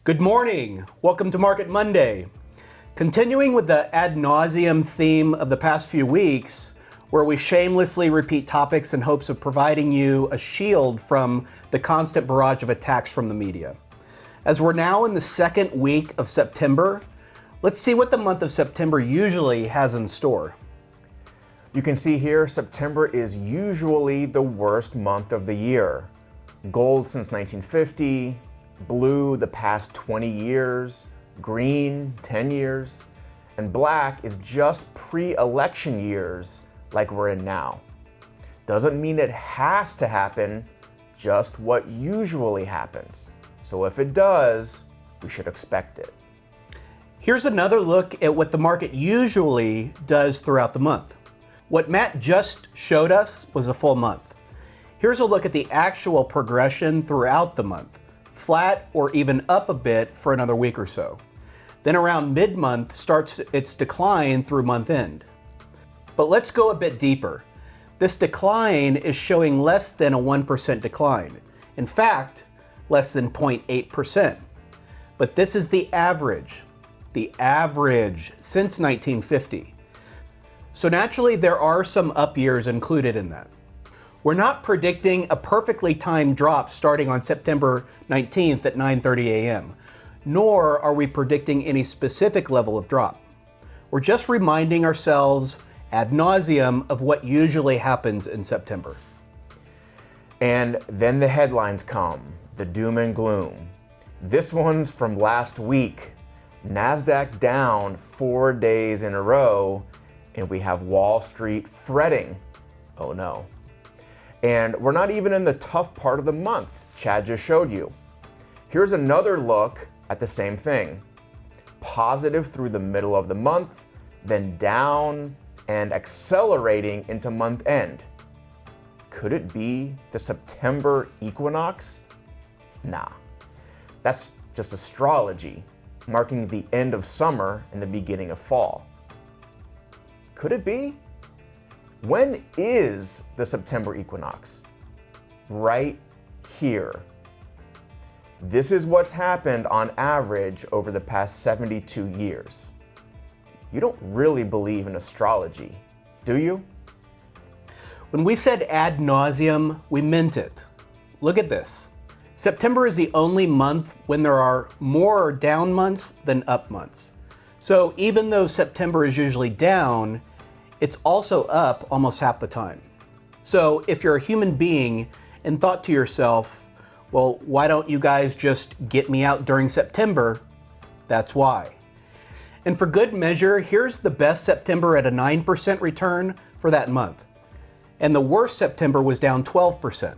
Good morning. Welcome to Market Monday. Continuing with the ad nauseam theme of the past few weeks, where we shamelessly repeat topics in hopes of providing you a shield from the constant barrage of attacks from the media. As we're now in the second week of September, let's see what the month of September usually has in store. You can see here, September is usually the worst month of the year. Gold since 1950, blue the past 20 years, green 10 years, and black is just pre-election years like we're in now. Doesn't mean it has to happen, just what usually happens. So if it does, we should expect it. Here's another look at what the market usually does throughout the month. What Matt just showed us was a full month. Here's a look at the actual progression throughout the month, flat or even up a bit for another week or so. Then around mid-month starts its decline through month end. But let's go a bit deeper. This decline is showing less than a 1% decline. In fact, less than 0.8%. But this is the average since 1950. So naturally, there are some up years included in that. We're not predicting a perfectly timed drop starting on September 19th at 9:30 a.m., nor are we predicting any specific level of drop. We're just reminding ourselves ad nauseum of what usually happens in September. And then the headlines come, the doom and gloom. This one's from last week. NASDAQ down 4 days in a row, and we have Wall Street fretting. Oh no. And we're not even in the tough part of the month Chad just showed you. Here's another look at the same thing. Positive through the middle of the month, then down and accelerating into month end. Could it be the September Equinox? Nah, that's just astrology, marking the end of summer and the beginning of fall. Could it be? When is the September Equinox? Right here. This is what's happened on average over the past 72 years. You don't really believe in astrology, do you? When we said ad nauseum, we meant it. Look at this. September is the only month when there are more down months than up months. So even though September is usually down, it's also up almost half the time. So if you're a human being and thought to yourself, well, why don't you guys just get me out during September? That's why. And for good measure, here's the best September at a 9% return for that month. And the worst September was down 12%.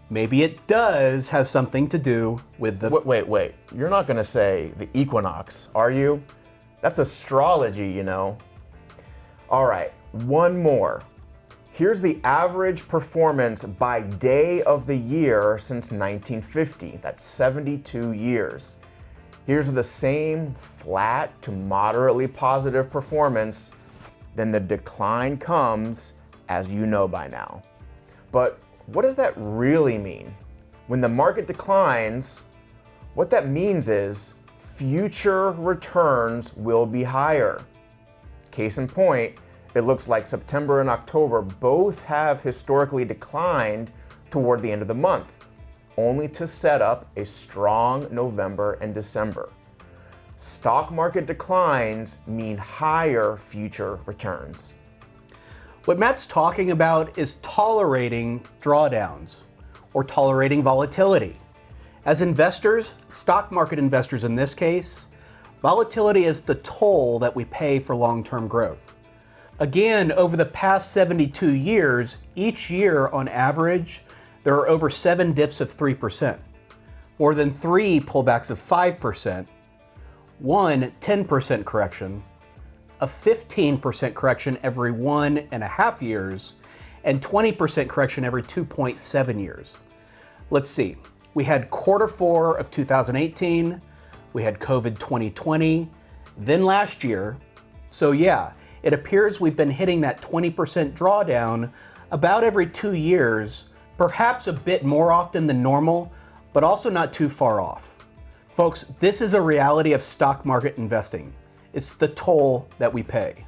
Maybe it does have something to do with the... Wait. You're not gonna say the equinox, are you? That's astrology, you know. All right, one more. Here's the average performance by day of the year since 1950. That's 72 years. Here's the same flat to moderately positive performance. Then the decline comes, as you know by now. But what does that really mean? When the market declines, what that means is future returns will be higher. Case in point, it looks like September and October both have historically declined toward the end of the month, only to set up a strong November and December. Stock market declines mean higher future returns. What Matt's talking about is tolerating drawdowns or tolerating volatility. As investors, stock market investors in this case, volatility is the toll that we pay for long-term growth. Again, over the past 72 years, each year on average, there are over 7 dips of 3%, more than 3 pullbacks of 5%, 1 10% correction, a 15% correction every 1.5 years, and 20% correction every 2.7 years. Let's see, we had Q4 of 2018, we had COVID 2020, then last year. So yeah, it appears we've been hitting that 20% drawdown about every 2 years, perhaps a bit more often than normal, but also not too far off. Folks, this is a reality of stock market investing. It's the toll that we pay.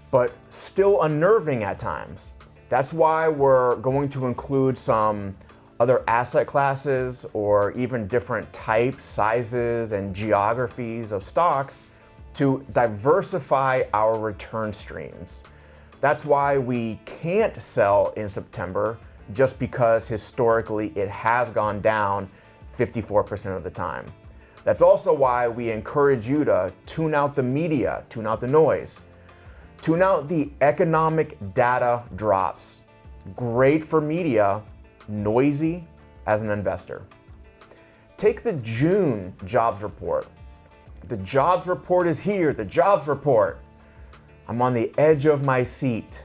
But still unnerving at times. That's why we're going to include some other asset classes or even different types, sizes, and geographies of stocks to diversify our return streams. That's why we can't sell in September, just because historically it has gone down 54% of the time. That's also why we encourage you to tune out the media, tune out the noise, tune out the economic data drops. Great for media, noisy as an investor. Take the June jobs report. The jobs report is here, the jobs report. I'm on the edge of my seat.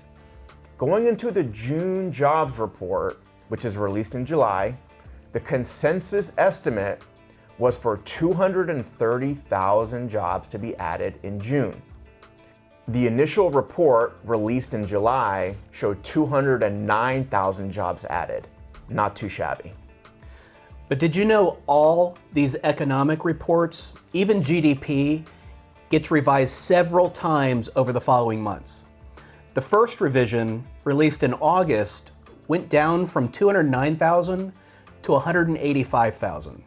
Going into the June jobs report, which is released in July, the consensus estimate was for 230,000 jobs to be added in June. The initial report released in July showed 209,000 jobs added. Not too shabby. But did you know all these economic reports, even GDP, gets revised several times over the following months? The first revision, released in August, went down from 209,000 to 185,000.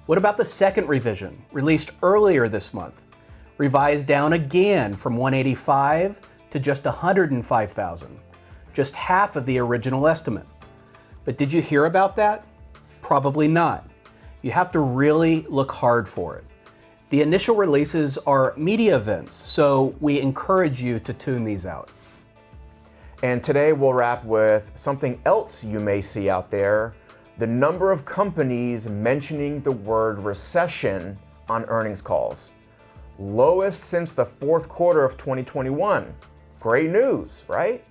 What about the second revision, released earlier this month? Revised down again from 185 to just 105,000, just half of the original estimate. But did you hear about that? Probably not. You have to really look hard for it. The initial releases are media events, so we encourage you to tune these out. And today we'll wrap with something else you may see out there: the number of companies mentioning the word recession on earnings calls. Lowest since the fourth quarter of 2021. Great news, right?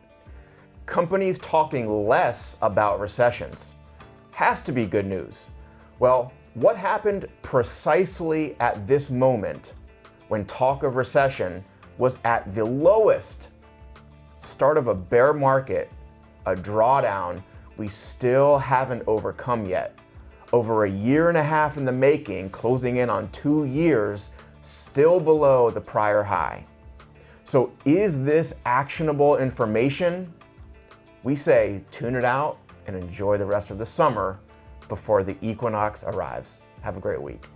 Companies talking less about recessions. Has to be good news. Well, what happened precisely at this moment when talk of recession was at the lowest? Start of a bear market, a drawdown we still haven't overcome yet. Over a year and a half in the making, closing in on 2 years, still below the prior high. So is this actionable information? We say tune it out and enjoy the rest of the summer before the equinox arrives. Have a great week.